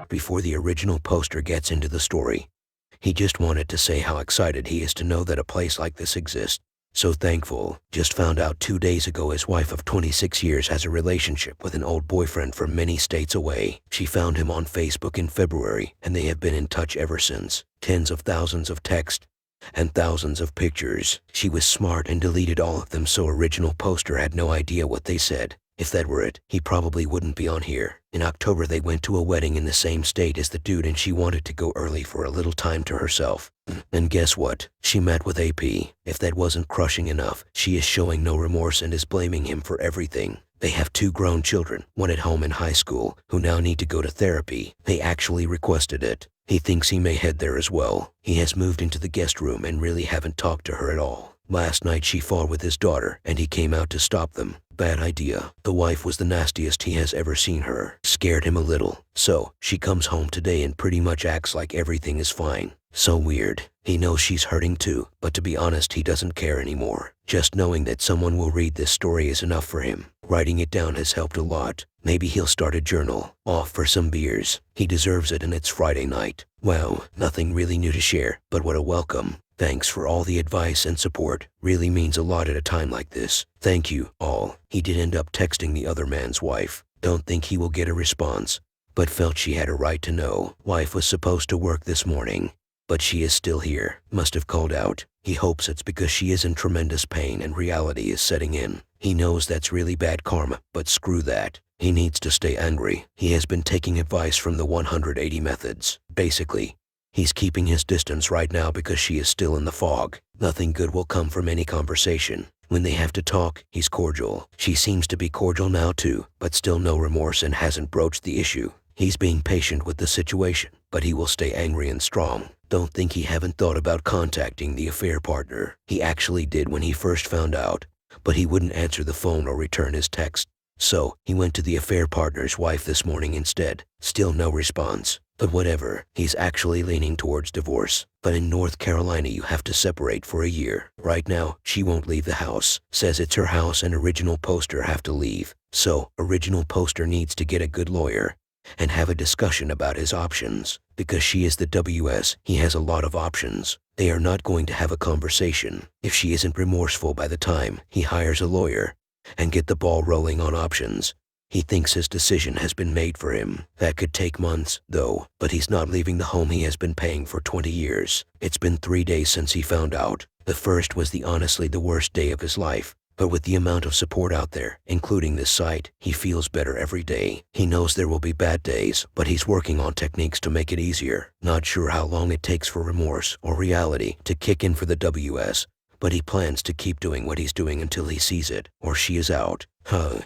before the original poster gets into the story. He just wanted to say how excited he is to know that a place like this exists. So thankful. Just found out 2 days ago his wife of 26 years has a relationship with an old boyfriend from many states away. She found him on Facebook in February, and they have been in touch ever since. Tens of thousands of texts and thousands of pictures. She was smart and deleted all of them, so original poster had no idea what they said. If that were it, he probably wouldn't be on here. In October they went to a wedding in the same state as the dude, and she wanted to go early for a little time to herself. And guess what? She met with AP. If that wasn't crushing enough, she is showing no remorse and is blaming him for everything. They have 2 grown children, one at home in high school, who now need to go to therapy. They actually requested it. He thinks he may head there as well. He has moved into the guest room and really haven't talked to her at all. Last night she fought with his daughter, and he came out to stop them. Bad idea. The wife was the nastiest he has ever seen her. Scared him a little. So, she comes home today and pretty much acts like everything is fine. So weird. He knows she's hurting too, but to be honest he doesn't care anymore. Just knowing that someone will read this story is enough for him. Writing it down has helped a lot. Maybe he'll start a journal. Off for some beers. He deserves it, and it's Friday night. Wow, nothing really new to share, but what a welcome. Thanks for all the advice and support. Really means a lot at a time like this. Thank you, all. He did end up texting the other man's wife. Don't think he will get a response, but felt she had a right to know. Wife was supposed to work this morning, but she is still here. Must have called out. He hopes it's because she is in tremendous pain and reality is setting in. He knows that's really bad karma, but screw that. He needs to stay angry. He has been taking advice from the 180 methods. Basically, he's keeping his distance right now because she is still in the fog. Nothing good will come from any conversation. When they have to talk, he's cordial. She seems to be cordial now too, but still no remorse and hasn't broached the issue. He's being patient with the situation, but he will stay angry and strong. Don't think he haven't thought about contacting the affair partner. He actually did when he first found out, but he wouldn't answer the phone or return his text. So, he went to the affair partner's wife this morning instead. Still no response. But whatever, he's actually leaning towards divorce. But in North Carolina you have to separate for a year. Right now, she won't leave the house. Says it's her house and original poster have to leave. So, original poster needs to get a good lawyer and have a discussion about his options. Because she is the WS, he has a lot of options. They are not going to have a conversation if she isn't remorseful by the time he hires a lawyer and get the ball rolling on options. He thinks his decision has been made for him. That could take months, though, but he's not leaving the home he has been paying for 20 years. It's been 3 days since he found out. The first was honestly the worst day of his life. But with the amount of support out there, including this site, he feels better every day. He knows there will be bad days, but he's working on techniques to make it easier. Not sure how long it takes for remorse or reality to kick in for the WS, but he plans to keep doing what he's doing until he sees it, or she is out.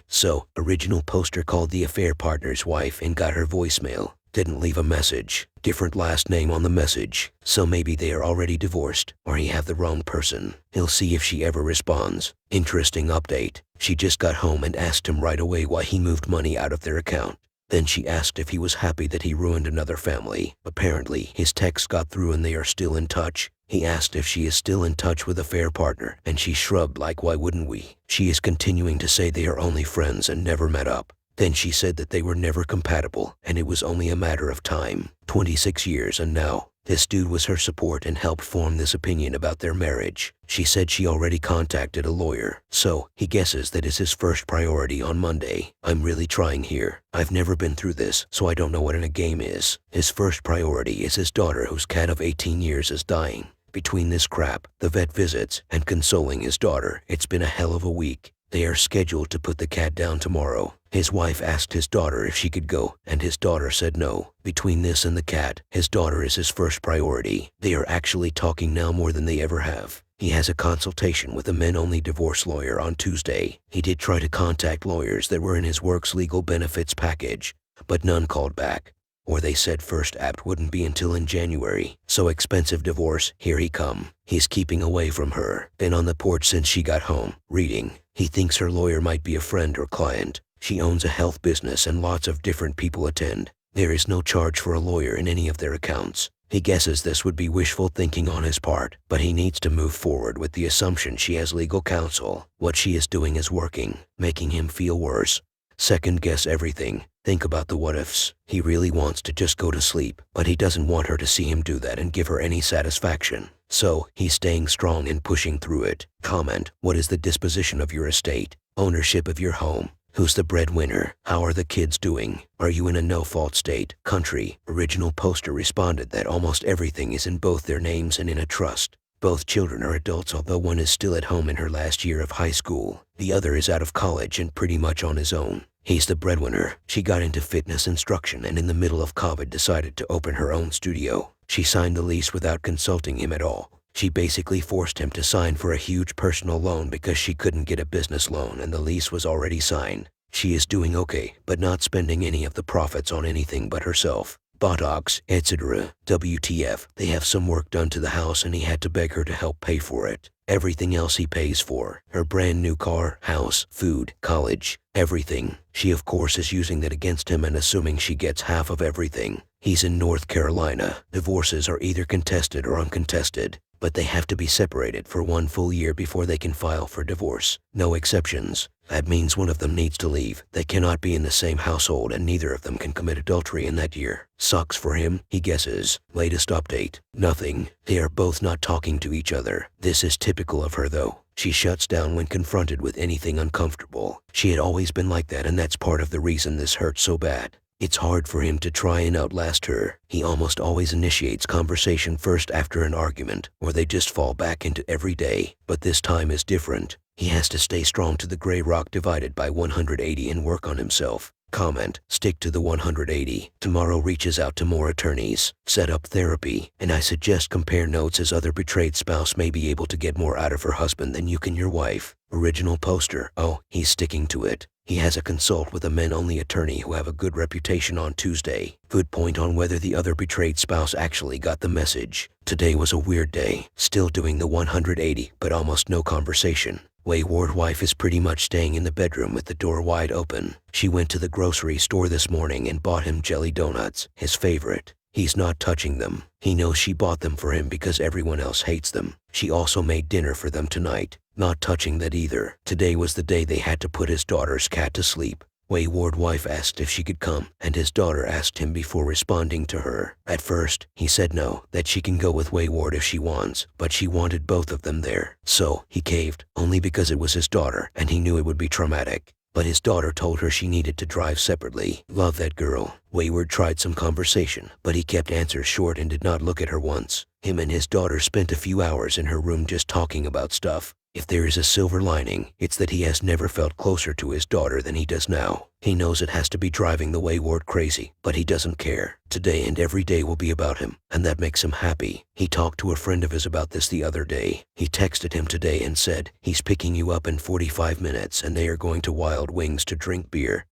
So, original poster called the affair partner's wife and got her voicemail. Didn't leave a message. Different last name on the message. So maybe they are already divorced, or he have the wrong person. He'll see if she ever responds. Interesting update. She just got home and asked him right away why he moved money out of their account. Then she asked if he was happy that he ruined another family. Apparently, his text got through and they are still in touch. He asked if she is still in touch with affair partner, and she shrugged like, why wouldn't we? She is continuing to say they are only friends and never met up. Then she said that they were never compatible, and it was only a matter of time. 26 years, and now, this dude was her support and helped form this opinion about their marriage. She said she already contacted a lawyer, so he guesses that is his first priority on Monday. I'm really trying here. I've never been through this, so I don't know what a game is. His first priority is his daughter, whose cat of 18 years is dying. Between this crap, the vet visits, and consoling his daughter, it's been a hell of a week. They are scheduled to put the cat down tomorrow. His wife asked his daughter if she could go, and his daughter said no. Between this and the cat, his daughter is his first priority. They are actually talking now more than they ever have. He has a consultation with a men-only divorce lawyer on Tuesday. He did try to contact lawyers that were in his work's legal benefits package, but none called back. Or they said first apt wouldn't be until in January. So expensive divorce, here he come. He's keeping away from her. Been on the porch since she got home, reading. He thinks her lawyer might be a friend or client. She owns a health business and lots of different people attend. There is no charge for a lawyer in any of their accounts. He guesses this would be wishful thinking on his part, but he needs to move forward with the assumption she has legal counsel. What she is doing is working, making him feel worse. Second guess everything. Think about the what ifs. He really wants to just go to sleep, but he doesn't want her to see him do that and give her any satisfaction. So, he's staying strong and pushing through it. Comment: what is the disposition of your estate? Ownership of your home? Who's the breadwinner? How are the kids doing? Are you in a no-fault state? Country. Original poster responded that almost everything is in both their names and in a trust. Both children are adults, although one is still at home in her last year of high school. The other is out of college and pretty much on his own. He's the breadwinner. She got into fitness instruction and in the middle of COVID decided to open her own studio. She signed the lease without consulting him at all. She basically forced him to sign for a huge personal loan because she couldn't get a business loan and the lease was already signed. She is doing okay, but not spending any of the profits on anything but herself. Botox, etc. WTF, they have some work done to the house and he had to beg her to help pay for it. Everything else he pays for. Her brand new car, house, food, college, everything. She of course is using that against him and assuming she gets half of everything. He's in North Carolina. Divorces are either contested or uncontested, but they have to be separated for 1 full year before they can file for divorce. No exceptions. That means one of them needs to leave. They cannot be in the same household and neither of them can commit adultery in that year. Sucks for him, he guesses. Latest update: nothing. They are both not talking to each other. This is typical of her though. She shuts down when confronted with anything uncomfortable. She had always been like that and that's part of the reason this hurts so bad. It's hard for him to try and outlast her. He almost always initiates conversation first after an argument, or they just fall back into every day. But this time is different. He has to stay strong to the gray rock divided by 180 and work on himself. Comment: stick to the 180. Tomorrow reaches out to more attorneys. Set up therapy. And I suggest compare notes as other betrayed spouse may be able to get more out of her husband than you can your wife. Original poster. Oh, he's sticking to it. He has a consult with a men-only attorney who have a good reputation on Tuesday. Good point on whether the other betrayed spouse actually got the message. Today was a weird day. Still doing the 180, but almost no conversation. Wayward wife is pretty much staying in the bedroom with the door wide open. She went to the grocery store this morning and bought him jelly donuts, his favorite. He's not touching them. He knows she bought them for him because everyone else hates them. She also made dinner for them tonight. Not touching that either. Today was the day they had to put his daughter's cat to sleep. Wayward wife asked if she could come, and his daughter asked him before responding to her. At first, he said no, that she can go with Wayward if she wants, but she wanted both of them there. So, he caved, only because it was his daughter, and he knew it would be traumatic. But his daughter told her she needed to drive separately. Love that girl. Wayward tried some conversation, but he kept answers short and did not look at her once. Him and his daughter spent a few hours in her room just talking about stuff. If there is a silver lining, it's that he has never felt closer to his daughter than he does now. He knows it has to be driving the Wayward crazy, but he doesn't care. Today and every day will be about him, and that makes him happy. He talked to a friend of his about this the other day. He texted him today and said, he's picking you up in 45 minutes and they are going to Wild Wings to drink beer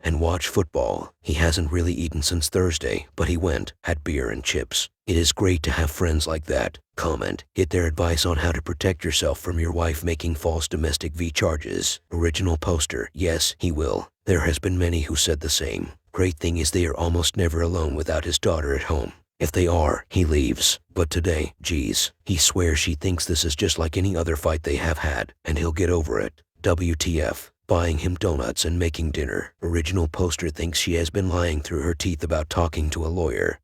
and watch football. He hasn't really eaten since Thursday, but he went, had beer and chips. It is great to have friends like that. Comment: get their advice on how to protect yourself from your wife making false domestic V charges. Original poster. Yes, he will. There has been many who said the same. Great thing is they are almost never alone without his daughter at home. If they are, he leaves. But today, geez, he swears she thinks this is just like any other fight they have had, and he'll get over it. WTF. Buying him donuts and making dinner. Original poster thinks she has been lying through her teeth about talking to a lawyer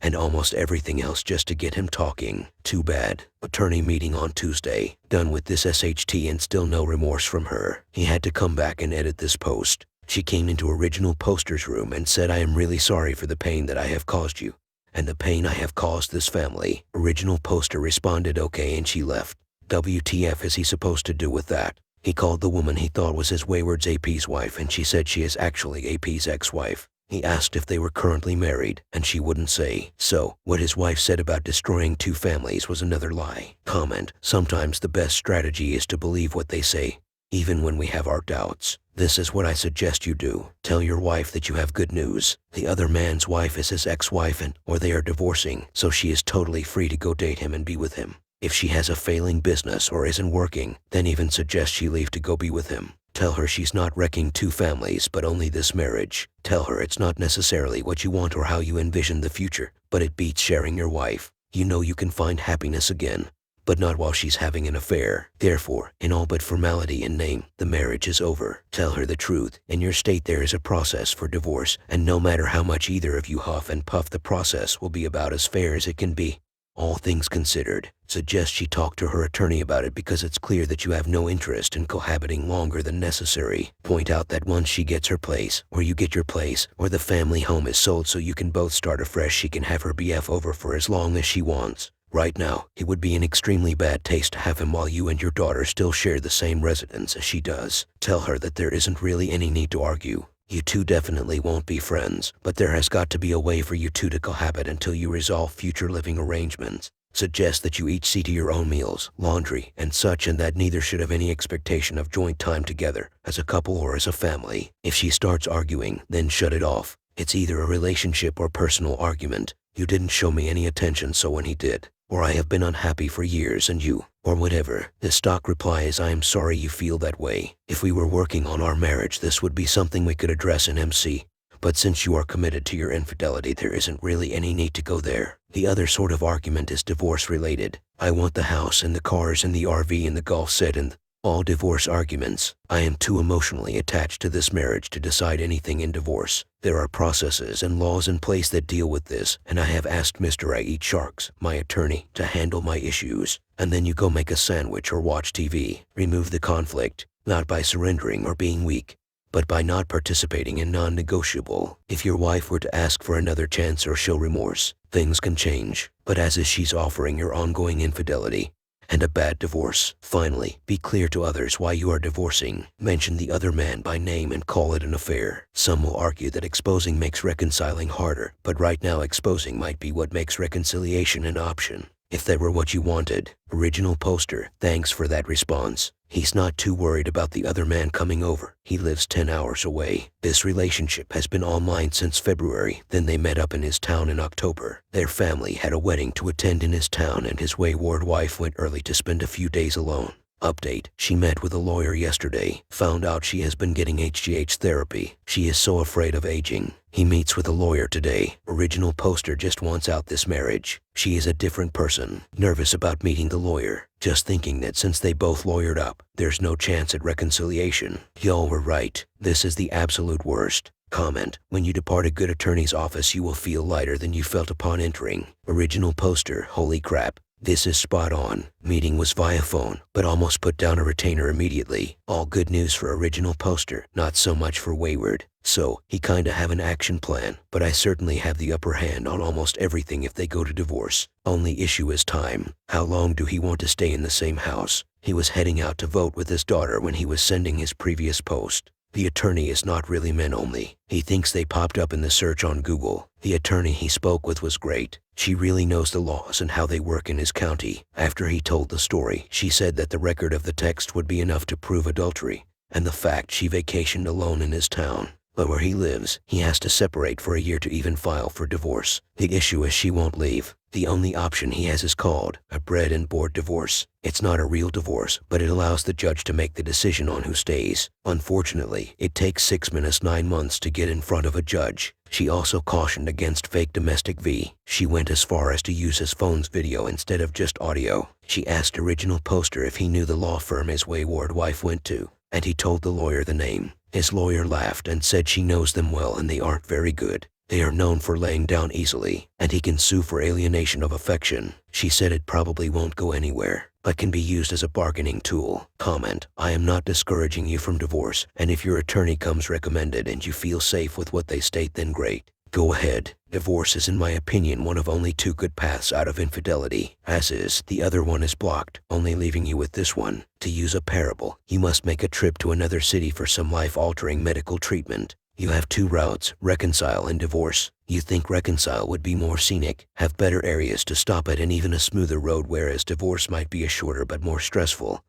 and almost everything else just to get him talking. Too bad. Attorney meeting on Tuesday. Done with this SHT and still no remorse from her. He had to come back and edit this post. She came into Original Poster's room and said, I am really sorry for the pain that I have caused you and the pain I have caused this family. Original Poster responded okay and she left. WTF is he supposed to do with that? He called the woman he thought was his Wayward's AP's wife and she said she is actually AP's ex-wife. He asked if they were currently married, and she wouldn't say. So, what his wife said about destroying 2 families was another lie. Comment: sometimes the best strategy is to believe what they say, even when we have our doubts. This is what I suggest you do. Tell your wife that you have good news. The other man's wife is his ex-wife or they are divorcing, so she is totally free to go date him and be with him. If she has a failing business or isn't working, then even suggest she leave to go be with him. Tell her she's not wrecking 2 families but only this marriage. Tell her it's not necessarily what you want or how you envision the future, but it beats sharing your wife. You know you can find happiness again. but not while she's having an affair. Therefore, in all but formality and name, the marriage is over. Tell her the truth. In your state there is a process for divorce, and no matter how much either of you huff and puff, the process will be about as fair as it can be. All things considered, suggest she talk to her attorney about it because it's clear that you have no interest in cohabiting longer than necessary. Point out that once she gets her place, or you get your place, or the family home is sold so you can both start afresh, she can have her BF over for as long as she wants. Right now, it would be an extremely bad taste to have him while you and your daughter still share the same residence as she does. Tell her that there isn't really any need to argue. You two definitely won't be friends, but there has got to be a way for you two to cohabit until you resolve future living arrangements. Suggest that you each see to your own meals, laundry, and such, and that neither should have any expectation of joint time together, as a couple or as a family. If she starts arguing, then shut it off. It's either a relationship or personal argument. You didn't show me any attention, so when he did, or I have been unhappy for years and you, or whatever. The stock reply is, I am sorry you feel that way. If we were working on our marriage, this would be something we could address in MC. But since you are committed to your infidelity, there isn't really any need to go there. The other sort of argument is divorce related. I want the house and the cars and the RV and the golf set and all divorce arguments. I am too emotionally attached to this marriage to decide anything in divorce. There are processes and laws in place that deal with this, and I have asked Mr. I Eat Sharks, my attorney, to handle my issues. And then you go make a sandwich or watch TV. Remove the conflict, not by surrendering or being weak, but by not participating in non-negotiable. If your wife were to ask for another chance or show remorse, things can change. But as is, she's offering your ongoing infidelity and a bad divorce. Finally, be clear to others why you are divorcing. Mention the other man by name and call it an affair. Some will argue that exposing makes reconciling harder, but right now exposing might be what makes reconciliation an option. If that were what you wanted. Original poster, thanks for that response. He's not too worried about the other man coming over. He lives 10 hours away. This relationship has been all mine since February. Then they met up in his town in October. Their family had a wedding to attend in his town, and his wayward wife went early to spend a few days alone. Update, she met with a lawyer yesterday. Found out she has been getting HGH therapy. She is so afraid of aging. He meets with a lawyer today. Original poster just wants out this marriage. She is a different person. Nervous about meeting the lawyer. Just thinking that since they both lawyered up, there's no chance at reconciliation. Y'all were right. This is the absolute worst. Comment, when you depart a good attorney's office you will feel lighter than you felt upon entering. Original poster, holy crap. This is spot on. Meeting was via phone, but almost put down a retainer immediately. All good news for original poster, not so much for wayward. So, he kinda have an action plan, but I certainly have the upper hand on almost everything if they go to divorce. Only issue is time. How long do he want to stay in the same house? He was heading out to vote with his daughter when he was sending his previous post. The attorney is not really men only. He thinks they popped up in the search on Google. The attorney he spoke with was great. She really knows the laws and how they work in his county. After he told the story, she said that the record of the text would be enough to prove adultery, and the fact she vacationed alone in his town. But where he lives, he has to separate for a year to even file for divorce. The issue is she won't leave. The only option he has is called a bread and board divorce. It's not a real divorce, but it allows the judge to make the decision on who stays. Unfortunately, it takes 6 minutes 9 months to get in front of a judge. She also cautioned against fake domestic V. She went as far as to use his phone's video instead of just audio. She asked original poster if he knew the law firm his wayward wife went to, and he told the lawyer the name. His lawyer laughed and said she knows them well and they aren't very good. They are known for laying down easily, and he can sue for alienation of affection. She said it probably won't go anywhere, but can be used as a bargaining tool. Comment, I am not discouraging you from divorce, and if your attorney comes recommended and you feel safe with what they state, then great. Go ahead. Divorce is in my opinion one of only 2 good paths out of infidelity. As is, the other one is blocked, only leaving you with this one. To use a parable, you must make a trip to another city for some life-altering medical treatment. You have 2 routes, reconcile and divorce. You think reconcile would be more scenic, have better areas to stop at and even a smoother road, whereas divorce might be a shorter but more stressful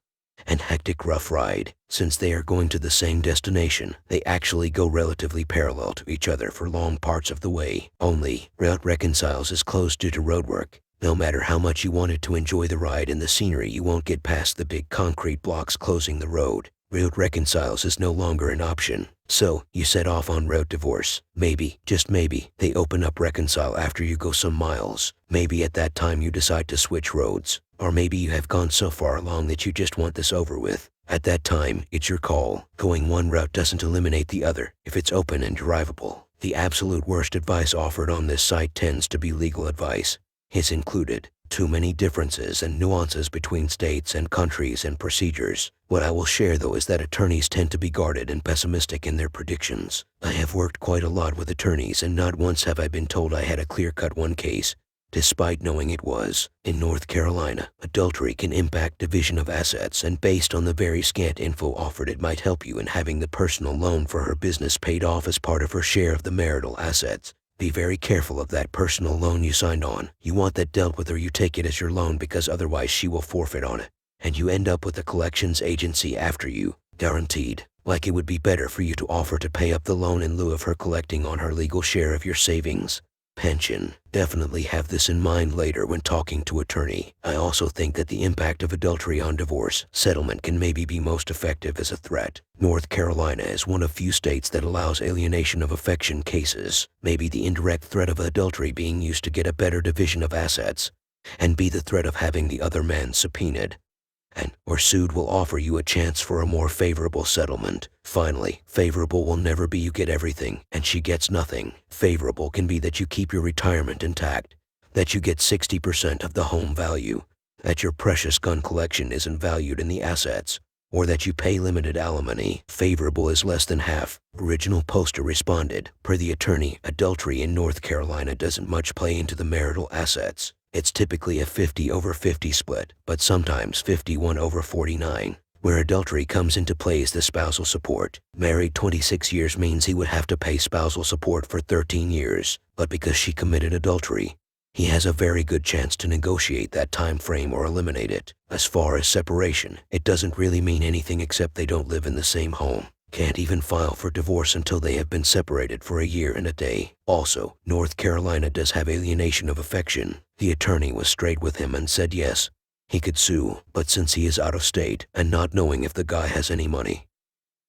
and hectic rough ride. Since they are going to the same destination, they actually go relatively parallel to each other for long parts of the way. Only, route reconciles is closed due to roadwork. No matter how much you wanted to enjoy the ride and the scenery, you won't get past the big concrete blocks closing the road. Route reconciles is no longer an option. So, you set off on road divorce. Maybe, just maybe, they open up reconcile after you go some miles. Maybe at that time you decide to switch roads. Or maybe you have gone so far along that you just want this over with. At that time, it's your call. Going one route doesn't eliminate the other if it's open and derivable. The absolute worst advice offered on this site tends to be legal advice. It's included too many differences and nuances between states and countries and procedures. What I will share though is that attorneys tend to be guarded and pessimistic in their predictions. I have worked quite a lot with attorneys and not once have I been told I had a clear-cut one case, despite knowing it was. In North Carolina, adultery can impact division of assets, and based on the very scant info offered, it might help you in having the personal loan for her business paid off as part of her share of the marital assets. Be very careful of that personal loan you signed on. You want that dealt with or you take it as your loan because otherwise she will forfeit on it. And you end up with a collections agency after you, guaranteed. Like it would be better for you to offer to pay up the loan in lieu of her collecting on her legal share of your savings. Pension. Definitely have this in mind later when talking to attorney. I also think that the impact of adultery on divorce settlement can maybe be most effective as a threat. North Carolina is one of few states that allows alienation of affection cases. Maybe the indirect threat of adultery being used to get a better division of assets, and be the threat of having the other man subpoenaed and or sued will offer you a chance for a more favorable settlement. Finally, favorable will never be you get everything and she gets nothing. Favorable can be that you keep your retirement intact, that you get 60% of the home value, that your precious gun collection isn't valued in the assets, or that you pay limited alimony. Favorable is less than half. Original poster responded, per the attorney, adultery in North Carolina doesn't much play into the marital assets. It's typically a 50/50 split, but sometimes 51/49. Where adultery comes into play is the spousal support. Married 26 years means he would have to pay spousal support for 13 years, but because she committed adultery, he has a very good chance to negotiate that time frame or eliminate it. As far as separation, it doesn't really mean anything except they don't live in the same home. Can't even file for divorce until they have been separated for a year and a day. Also, North Carolina does have alienation of affection. The attorney was straight with him and said yes, he could sue, but since he is out of state and not knowing if the guy has any money,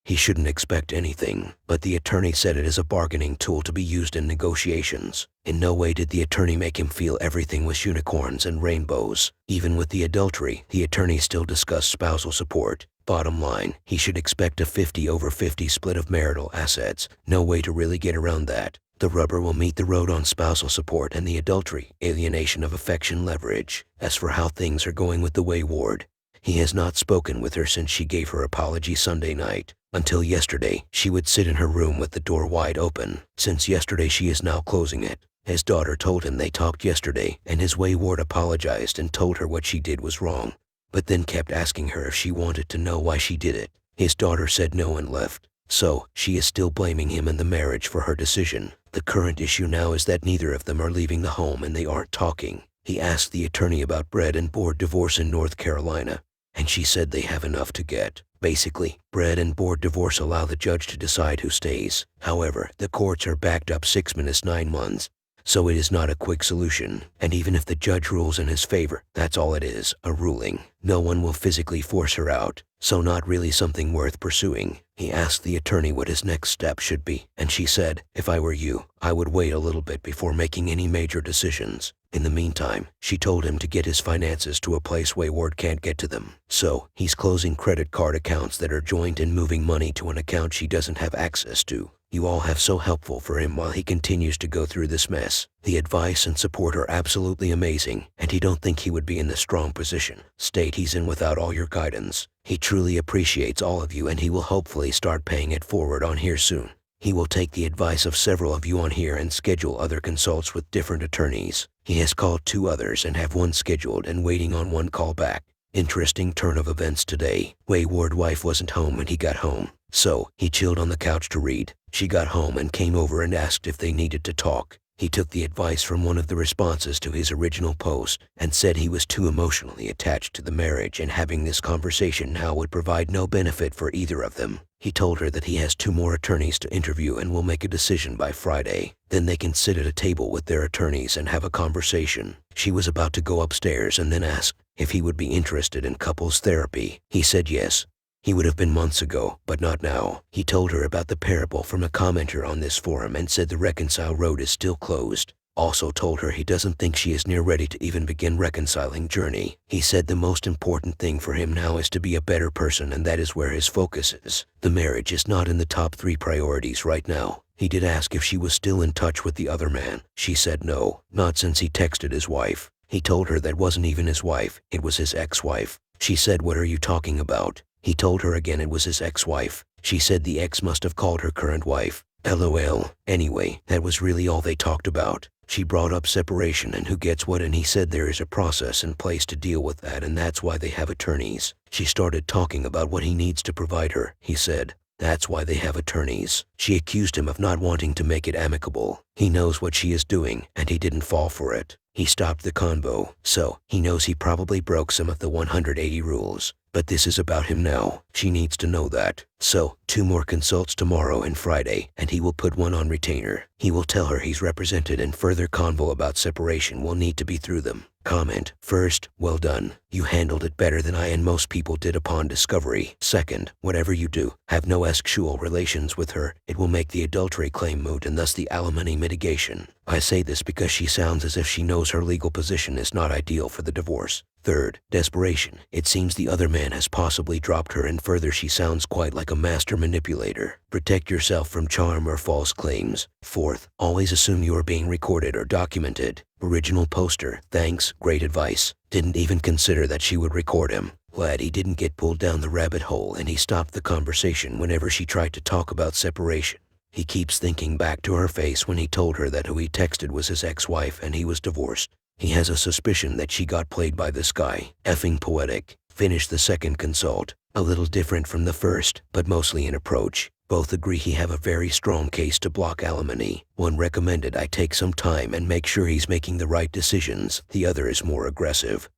he shouldn't expect anything. But the attorney said it is a bargaining tool to be used in negotiations. In no way did the attorney make him feel everything was unicorns and rainbows. Even with the adultery, the attorney still discussed spousal support. Bottom line, he should expect a 50/50 split of marital assets. No way to really get around that. The rubber will meet the road on spousal support and the adultery, alienation of affection leverage. As for how things are going with the wayward, he has not spoken with her since she gave her apology Sunday night. Until yesterday, she would sit in her room with the door wide open. Since yesterday, she is now closing it. His daughter told him they talked yesterday, and his wayward apologized and told her what she did was wrong, but then kept asking her if she wanted to know why she did it. His daughter said no and left. So, she is still blaming him and the marriage for her decision. The current issue now is that neither of them are leaving the home and they aren't talking. He asked the attorney about bread and board divorce in North Carolina, and she said they have enough to get. Basically, bread and board divorce allow the judge to decide who stays. However, the courts are backed up 6-9 months, so it is not a quick solution. And even if the judge rules in his favor, that's all it is, a ruling. No one will physically force her out, so not really something worth pursuing. He asked the attorney what his next step should be, and she said, if I were you, I would wait a little bit before making any major decisions. In the meantime, she told him to get his finances to a place wayward can't get to them. So, he's closing credit card accounts that are joint and moving money to an account she doesn't have access to. You all have so helpful for him while he continues to go through this mess. The advice and support are absolutely amazing, and he don't think he would be in the strong position state he's in without all your guidance. He truly appreciates all of you and he will hopefully start paying it forward on here soon. He will take the advice of several of you on here and schedule other consults with different attorneys. He has called 2 others and have one scheduled and waiting on one call back. Interesting turn of events today. Wayward wife wasn't home when he got home, so he chilled on the couch to read. She got home and came over and asked if they needed to talk. He took the advice from one of the responses to his original post and said he was too emotionally attached to the marriage and having this conversation now would provide no benefit for either of them. He told her that he has 2 more attorneys to interview and will make a decision by Friday. Then they can sit at a table with their attorneys and have a conversation. She was about to go upstairs and then asked if he would be interested in couples therapy. He said yes. He would have been months ago, but not now. He told her about the parable from a commenter on this forum and said the Reconcile Road is still closed. Also told her he doesn't think she is near ready to even begin reconciling journey. He said the most important thing for him now is to be a better person, and that is where his focus is. The marriage is not in the top 3 priorities right now. He did ask if she was still in touch with the other man. She said no, not since he texted his wife. He told her that wasn't even his wife, it was his ex-wife. She said, "What are you talking about?" He told her again it was his ex-wife. She said the ex must have called her current wife. LOL. Anyway, that was really all they talked about. She brought up separation and who gets what, and he said there is a process in place to deal with that, and that's why they have attorneys. She started talking about what he needs to provide her. He said, that's why they have attorneys. She accused him of not wanting to make it amicable. He knows what she is doing, and he didn't fall for it. He stopped the convo, so he knows he probably broke some of the 180 rules. But this is about him now. She needs to know that. So, 2 more consults tomorrow and Friday, and he will put one on retainer. He will tell her he's represented, and further convo about separation will need to be through them. Comment. First, well done. You handled it better than I and most people did upon discovery. Second, whatever you do, have no sexual relations with her. It will make the adultery claim moot and thus the alimony mitigation. I say this because she sounds as if she knows her legal position is not ideal for the divorce. Third, desperation. It seems the other man has possibly dropped her, and further she sounds quite like a master manipulator. Protect yourself from charm or false claims. Fourth, always assume you are being recorded or documented. Original poster. Thanks, great advice. Didn't even consider that she would record him. Glad he didn't get pulled down the rabbit hole, and he stopped the conversation whenever she tried to talk about separation. He keeps thinking back to her face when he told her that who he texted was his ex-wife and he was divorced. He has a suspicion that she got played by this guy. Effing poetic. Finished the second consult. A little different from the first, but mostly in approach. Both agree he have a very strong case to block alimony. One recommended I take some time and make sure he's making the right decisions. The other is more aggressive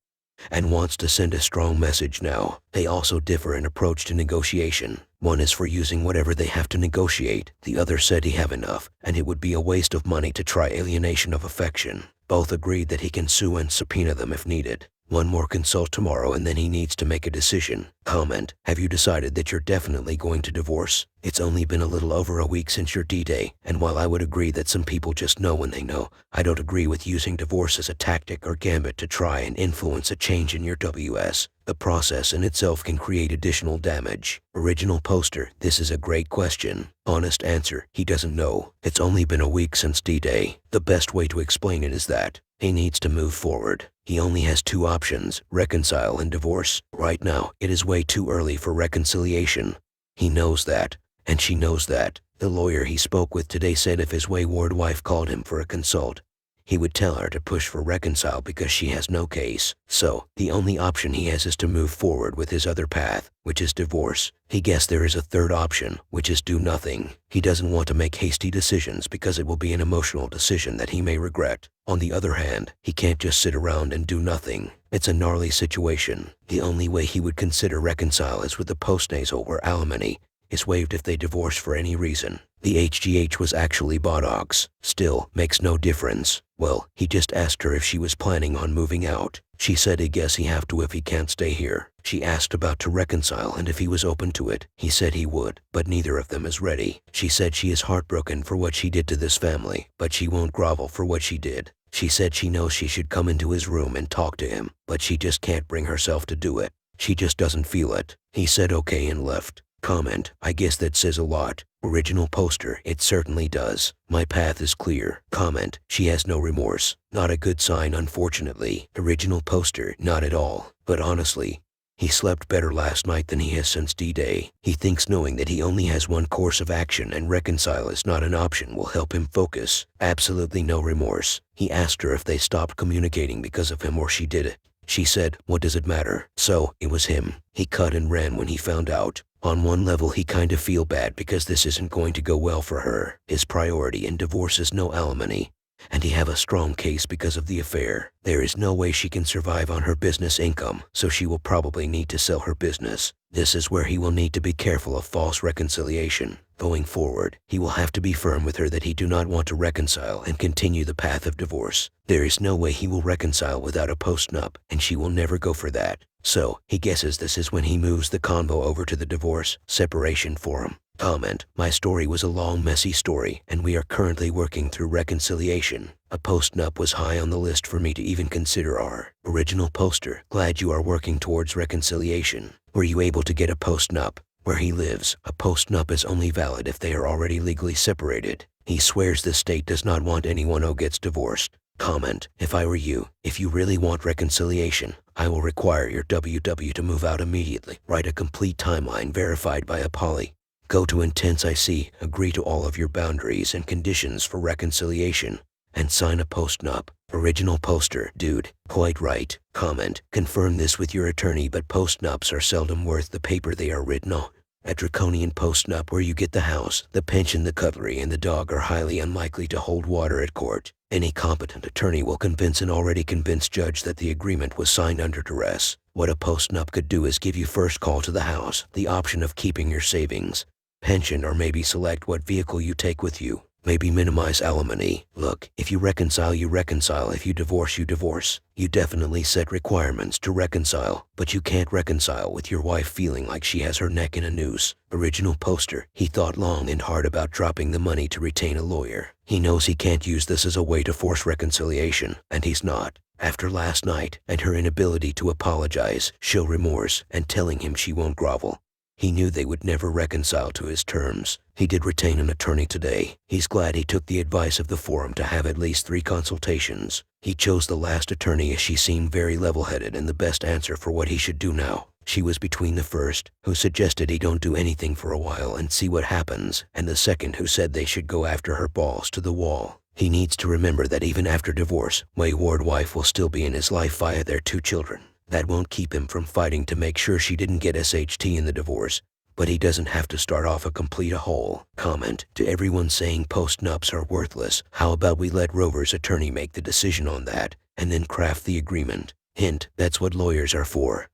and wants to send a strong message now. They also differ in approach to negotiation. One is for using whatever they have to negotiate. The other said he have enough, and it would be a waste of money to try alienation of affection. Both agreed that he can sue and subpoena them if needed. One more consult tomorrow, and then he needs to make a decision. Comment. Have you decided that you're definitely going to divorce? It's only been a little over a week since your D-Day, and while I would agree that some people just know when they know, I don't agree with using divorce as a tactic or gambit to try and influence a change in your WS. The process in itself can create additional damage. Original poster. This is a great question. Honest answer. He doesn't know. It's only been a week since D-Day. The best way to explain it is that he needs to move forward. He only has 2 options, reconcile and divorce. Right now, it is way too early for reconciliation. He knows that, and she knows that. The lawyer he spoke with today said if his wayward wife called him for a consult, he would tell her to push for reconcile because she has no case. So, the only option he has is to move forward with his other path, which is divorce. He guessed there is a third option, which is do nothing. He doesn't want to make hasty decisions because it will be an emotional decision that he may regret. On the other hand, he can't just sit around and do nothing. It's a gnarly situation. The only way he would consider reconcile is with the postnasal, where alimony is waived if they divorce for any reason. The HGH was actually buttocks. Still, makes no difference. Well, he just asked her if she was planning on moving out. She said he guess he have to if he can't stay here. She asked about to reconcile and if he was open to it. He said he would, but neither of them is ready. She said she is heartbroken for what she did to this family, but she won't grovel for what she did. She said she knows she should come into his room and talk to him, but she just can't bring herself to do it. She just doesn't feel it. He said okay and left. Comment. I guess that says a lot. Original poster. It certainly does. My path is clear. Comment. She has no remorse. Not a good sign, unfortunately. Original poster. Not at all. But honestly, he slept better last night than he has since D-Day. He thinks knowing that he only has one course of action and reconcile is not an option will help him focus. Absolutely no remorse. He asked her if they stopped communicating because of him or she did it. She said, what does it matter? So, it was him. He cut and ran when he found out. On one level he kind of feel bad because this isn't going to go well for her. His priority in divorce is no alimony, and he have a strong case because of the affair. There is no way she can survive on her business income, so she will probably need to sell her business. This is where he will need to be careful of false reconciliation. Going forward, he will have to be firm with her that he do not want to reconcile and continue the path of divorce. There is no way he will reconcile without a postnup, and she will never go for that. So, he guesses this is when he moves the convo over to the divorce separation forum. Comment: my story was a long, messy story, and we are currently working through reconciliation. A postnup was high on the list for me to even consider. Our original poster: glad you are working towards reconciliation. Were you able to get a postnup? Where he lives, a postnup is only valid if they are already legally separated. He swears the state does not want anyone who gets divorced. Comment: if I were you, if you really want reconciliation, I will require your WW to move out immediately. Write a complete timeline verified by a poly. Go to Intense IC, agree to all of your boundaries and conditions for reconciliation, and sign a postnup. Original poster: dude, quite right. Comment: confirm this with your attorney, but postnups are seldom worth the paper they are written on. A draconian postnup where you get the house, the pension, the cutlery, and the dog are highly unlikely to hold water at court. Any competent attorney will convince an already convinced judge that the agreement was signed under duress. What a postnup could do is give you first call to the house, the option of keeping your savings, pension, or maybe select what vehicle you take with you. Maybe minimize alimony. Look, if you reconcile, you reconcile. If you divorce, you divorce. You definitely set requirements to reconcile, but you can't reconcile with your wife feeling like she has her neck in a noose. Original poster: he thought long and hard about dropping the money to retain a lawyer. He knows he can't use this as a way to force reconciliation, and he's not. After last night, and her inability to apologize, show remorse, and telling him she won't grovel, he knew they would never reconcile to his terms. He did retain an attorney today. He's glad he took the advice of the forum to have at least 3 consultations. He chose the last attorney as she seemed very level-headed and the best answer for what he should do now. She was between the first, who suggested he don't do anything for a while and see what happens, and the second, who said they should go after her balls to the wall. He needs to remember that even after divorce, wayward wife will still be in his life via their 2 children. That won't keep him from fighting to make sure she didn't get SHT in the divorce, but he doesn't have to start off a complete hole. Comment: to everyone saying postnups are worthless, how about we let Rover's attorney make the decision on that, and then craft the agreement? Hint: that's what lawyers are for.